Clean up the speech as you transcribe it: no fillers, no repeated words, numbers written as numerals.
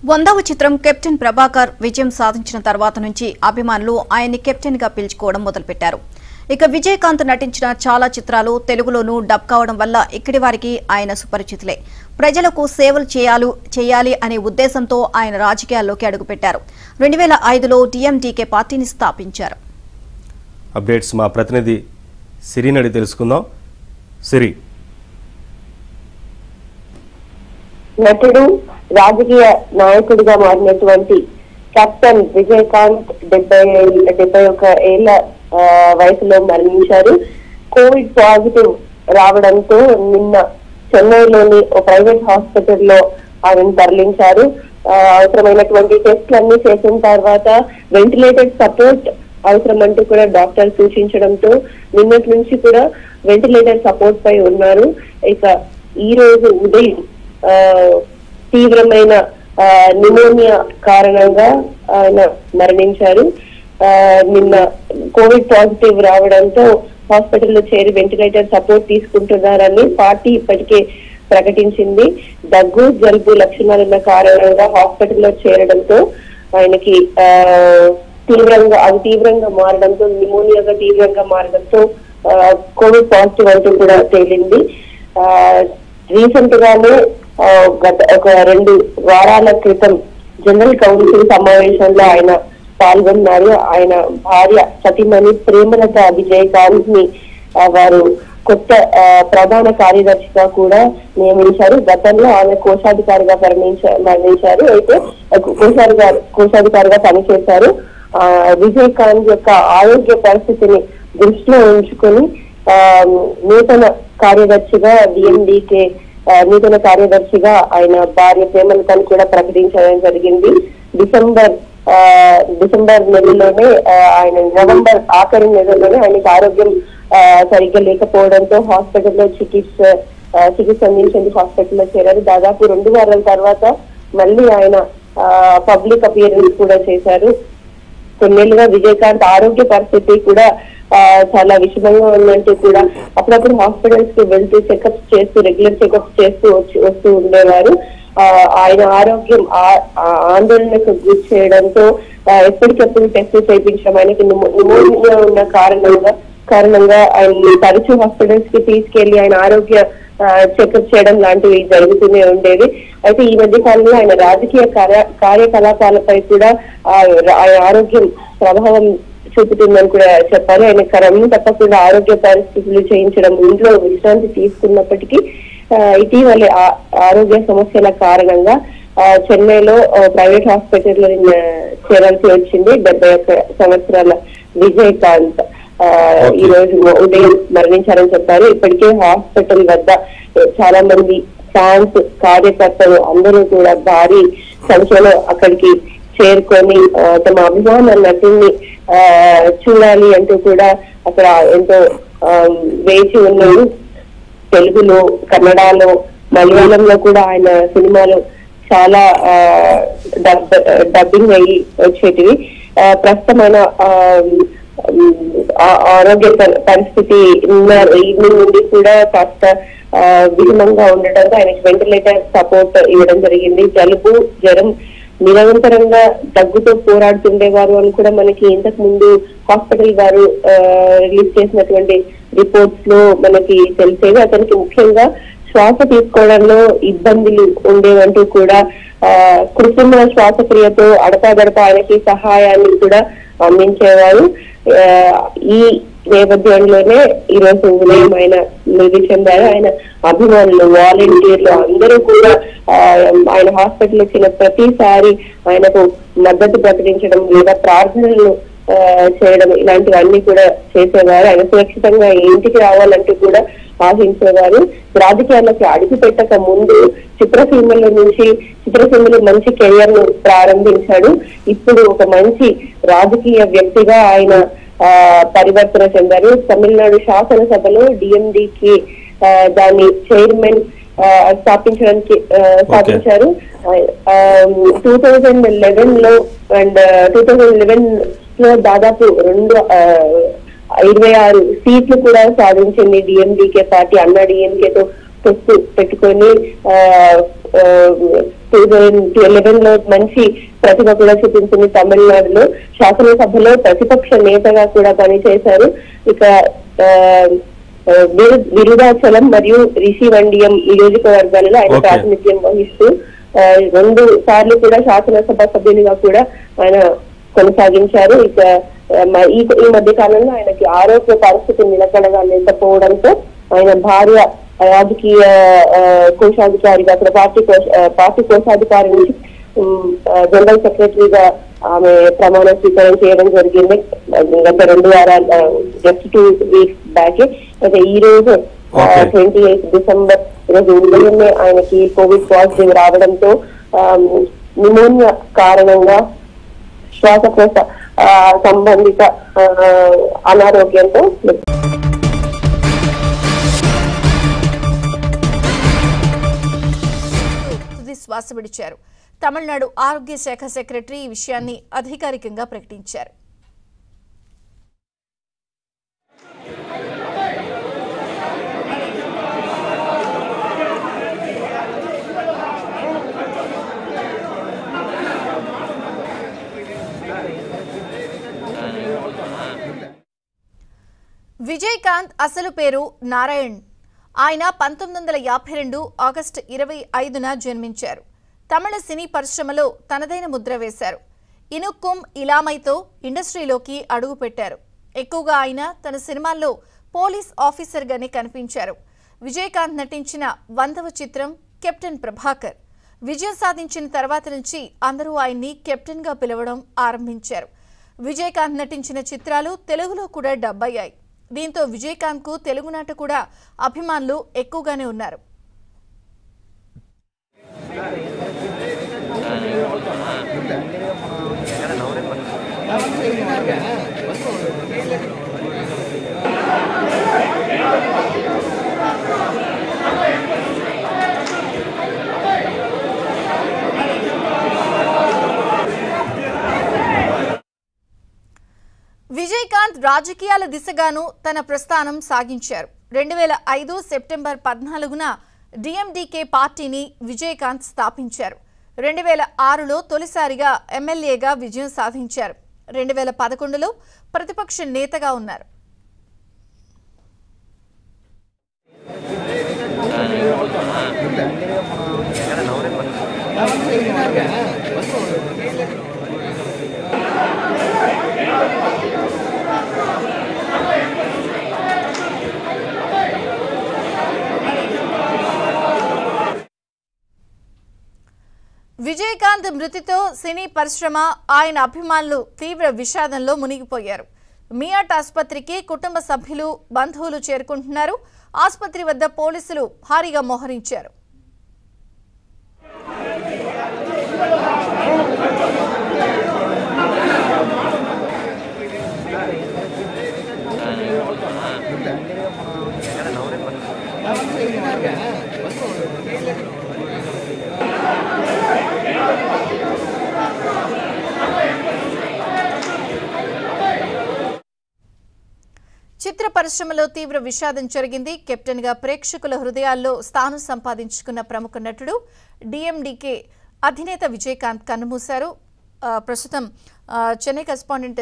100వ చిత్రం కెప్టెన్ ప్రభాకర్ విజయం సాధించిన తర్వాత నుంచి అభిమానులు ఆయన్ని కెప్టెన్ గా పిలుచుకోవడం మొదలుపెట్టారు. ఇక విజయకాంత్ నటించిన చాలా చిత్రాలు తెలుగులోనూ డబ్ కావడం వల్ల ఇక్కడి వారికి ఆయన సుపరిచితులే. ప్రజలకు సేవలు చేయాలి అనే ఉద్దేశంతో ఆయన రాజకీయాల్లోకి అడుగుపెట్టారు. 2005లో డిఎండీకే పార్టీని స్థాపించారు. అప్డేట్స్ మా ప్రతినిధి సిరినడి తెలుసుకుందాం. సిరి, నటుడు రాజకీయ నాయకుడిగా మారినటువంటి కెప్టెన్ విజయకాంత్ 71 ఏళ్ల వయసులో మరణించారు. కోవిడ్ పాజిటివ్ రావడంతో నిన్న చెన్నైలోని ఒక ప్రైవేట్ హాస్పిటల్లో ఆయనను తరలించారు. అవసరమైనటువంటి టెస్టులన్నీ చేసిన తర్వాత వెంటిలేటెడ్ సపోర్ట్ అవసరమంటూ కూడా డాక్టర్ సూచించడంతో నిన్నటి నుంచి కూడా వెంటిలేటర్ సపోర్ట్ పై ఉన్నారు. ఇక ఈ రోజు ఉదయం తీవ్రమైన న్యూమోనియా కారణంగా ఆయన మరణించారు. నిన్న కోవిడ్ పాజిటివ్ రావడంతో హాస్పిటల్లో చేరి వెంటిలేటర్ సపోర్ట్ తీసుకుంటున్నారని పార్టీ ఇప్పటికే ప్రకటించింది. దగ్గు జలుబు లక్షణాలు ఉన్న కారణంగా హాస్పిటల్లో చేరడంతో ఆయనకి తీవ్రంగా మారడంతో న్యూమోనియాగా తీవ్రంగా మారడంతో కోవిడ్ పాజిటివ్ అంటూ కూడా తేలింది. రీసెంట్ గానే గత ఒక 2 వారాల క్రితం జనరల్ కౌన్సిల్ సమావేశంలో ఆయన పాల్గొన్నారు. ఆయన భార్య సతీమణి ప్రేమలత విజయకాంత్ ని వారు కొత్త ప్రధాన కార్యదర్శిగా కూడా నియమించారు. గతంలో ఆమె కోశాధికారిగా మరణించారు. అయితే కోశాధికారిగా పనిచేశారు. విజయకాంత్ యొక్క ఆరోగ్య పరిస్థితిని దృష్టిలో ఉంచుకొని నూతన కార్యదర్శిగా డిఎండీకే నూతన కార్యదర్శిగా ఆయన భార్య ప్రేమలతను కూడా ప్రకటించడం జరిగింది. డిసెంబర్ నెలలోనే ఆయన నవంబర్ ఆఖరి నెలలోనే ఆయనకి ఆరోగ్యం సరిగ్గా లేకపోవడంతో హాస్పిటల్లో చికిత్స అందించేందుకు హాస్పిటల్లో చేరారు. దాదాపు 2 వారాల తర్వాత మళ్ళీ ఆయన పబ్లిక్ అపియరెన్స్ కూడా చేశారు. కొన్నేళ్లుగా విజయకాంత్ ఆరోగ్య పరిస్థితి కూడా చాలా విషమంగా ఉందంటూ కూడా అప్పుడప్పుడు హాస్పిటల్స్ కి వెళ్తూ రెగ్యులర్ చెకప్స్ చేస్తూ వస్తూ ఉండేవారు. ఆయన ఆరోగ్యం ఆందోళనకు గురి చేయడంతో ఎప్పటికప్పుడు టెస్ట్ చేయించడం, ఆయనకి న్యూమోనియా ఉన్న కారణంగా ఆయన తరచూ హాస్పిటల్స్ కి తీసుకెళ్లి ఆయన ఆరోగ్య చెకప్ చేయడం లాంటివి జరుగుతూనే ఉండేవి. అయితే ఈ మధ్య కాలంలో ఆయన రాజకీయ కార్యకలాపాలపై కూడా ఆయన ఆరోగ్యం ప్రభావం చూపుతుందని కూడా చెప్పాలి. ఆయన క్రమం తప్పకుండా ఆరోగ్య పరిస్థితులు చేయించడం, ఇంట్లో విశ్రాంతి తీసుకున్నప్పటికీ ఇటీవల ఆరోగ్య సమస్యల కారణంగా చెన్నైలో ప్రైవేట్ హాస్పిటల్లో చేరాల్సి వచ్చింది. 71 సంవత్సరాల విజయకాంత్ ఈ రోజు ఉదయం మరణించారని చెప్పారు. ఇప్పటికే హాస్పిటల్ వద్ద చాలా మంది ఫ్యాన్స్, కార్యకర్తలు అందరూ కూడా భారీ సంఖ్యలో అక్కడికి చేరుకొని తమ అభిమాన నటుని చూడాలి అంటూ కూడా అక్కడ ఎంతో వేచి ఉన్నారు. తెలుగులో, కన్నడలో, మలయాళంలో కూడా ఆయన సినిమాలు చాలా డబ్బింగ్ అయ్యి వచ్చేటివి. ప్రస్తుతమైన ఆరోగ్య పరిస్థితి ఈవినింగ్ నుండి కూడా కాస్త విషమంగా ఉండటంతో ఆయనకి వెంటిలేటర్ సపోర్ట్ ఇవ్వడం జరిగింది. జలుబు, జ్వరం, నిరంతరంగా దగ్గుతో పోరాడుతుండేవారు అని కూడా మనకి ఇంతకు ముందు హాస్పిటల్ వారు రిలీజ్ చేసినటువంటి రిపోర్ట్స్ లో మనకి తెలిసేవి. అతనికి ముఖ్యంగా శ్వాస తీసుకోవడంలో ఇబ్బందులు ఉండేవంటూ కూడా కృత్రిమ శ్వాసక్రియతో అడపాదడప ఆయనకి సహాయాన్ని కూడా అందించేవారు. ఈ నేపథ్యంలోనే ఈ రోజు ఉదయం ఆయన మృతి చెందారు. ఆయన అభిమానులు, వాలంటీర్లు అందరూ కూడా ఆయన హాస్పిటల్ వచ్చిన ప్రతిసారి ఆయనకు మద్దతు ప్రకటించడం లేదా ప్రార్థనలు చేయడం ఇలాంటివన్నీ కూడా చేసేవారు. ఆయన సురక్షితంగా ఇంటికి రావాలంటూ కూడా ఆశించేవారు. రాజకీయాల్లోకి అడుగు పెట్టక ముందు చిత్రసీమలో మంచి కెరియర్ ను ప్రారంభించాడు. ఇప్పుడు ఒక మంచి రాజకీయ వ్యక్తిగా ఆయన పరివర్తన చెందారు. తమిళనాడు శాసనసభలో డిఎండీకి దాని చైర్మన్ స్థాపించారు. 2011లో అండ్ 2011లో దాదాపు 26 సీట్లు కూడా సాధించింది డిఎండీకే పార్టీ. అన్నా డిఎంకేతో పెట్టుకొని 2011 లో మంచి ప్రతిభ కూడా చూపించింది. తమిళనాడులో శాసనసభలో ప్రతిపక్ష నేతగా కూడా పనిచేశారు. ఇక విరుదాచలం మరియు రిషివండియం నియోజకవర్గాలలో ఆయన ప్రాతినిధ్యం వహిస్తూ 2 సార్లు కూడా శాసనసభ సభ్యునిగా కూడా ఆయన కొనసాగించారు. ఇక ఈ మధ్య కాలంలో ఆయనకి ఆరోగ్య పరిస్థితి నిలకడగా లేకపోవడంతో ఆయన భార్య రాజకీయ కోశాధికారిగా పార్టీ కోశాధికారి నుంచి జనరల్ సెక్రటరీగా ఆమె ప్రమాణ స్వీకారం చేయడం జరిగింది గత 2 వారాలు, జస్ట్ 2 వీక్స్ బ్యాక్. అయితే ఈ రోజు 28 డిసెంబర్ ఈరోజు ఉదయమే ఆయనకి కోవిడ్ పాజిటివ్ రావడంతో న్యూమోనియా కారణంగా శ్వాసకోశ సంబంధిత అనారోగ్యంతో శ్వాస విడిచారు. తమిళనాడు ఆరోగ్య శాఖ సెక్రటరీ ఈ విషయాన్ని అధికారికంగా ప్రకటించారు. విజయకాంత్ అసలు పేరు నారాయణ్. ఆయన 1952 ఆగస్టు 25న జన్మించారు. తమిళ సినీ పరిశ్రమలో తనదైన ముద్ర వేశారు. ఇనుక్కుం ఇలామైతో ఇండస్ట్రీలోకి అడుగుపెట్టారు. ఎక్కువగా ఆయన తన సినిమాల్లో పోలీస్ ఆఫీసర్గానే కనిపించారు. విజయకాంత్ నటించిన 100వ చిత్రం కెప్టెన్ ప్రభాకర్. విజయం సాధించిన తర్వాత నుంచి అందరూ ఆయన్ని కెప్టెన్గా పిలవడం ఆరంభించారు. విజయకాంత్ నటించిన చిత్రాలు తెలుగులో కూడా డబ్ అయ్యాయి. దీంతో విజయకాంత్కు తెలుగునాట కూడా అభిమానులు ఎక్కువగానే ఉన్నారు. విజయకాంత్ రాజకీయాల దిశగాను తన ప్రస్థానం సాగించారు. 2005 సెప్టెంబర్ 14న డిఎండికే పార్టీని విజయకాంత్ స్థాపించారు. 2006లో తొలిసారిగా ఎమ్మెల్యేగా విజయం సాధించారు. 2011లో ప్రతిపక్ష నేతగా ఉన్నారు. విజయకాంత్ మృతితో సినీ పరిశ్రమ, ఆయన అభిమానులు తీవ్ర విషాదంలో మునిగిపోయారు. మియాట్ ఆసుపత్రికి కుటుంబ సభ్యులు, బంధువులు చేరుకుంటున్నారు. ఆసుపత్రి వద్ద పోలీసులు భారీగా మోహరించారు. చిత్ర పరిశ్రమలో తీవ్ర విషాదం జరిగింది. కెప్టెన్ గా ప్రేక్షకుల హృదయాల్లో స్థానం సంపాదించుకున్న ప్రముఖ నటుడు డిఎండికే అధినేత విజయకాంత్ కన్నుమూశారు. ప్రస్తుతం చెన్నై కరెస్పాండెంట్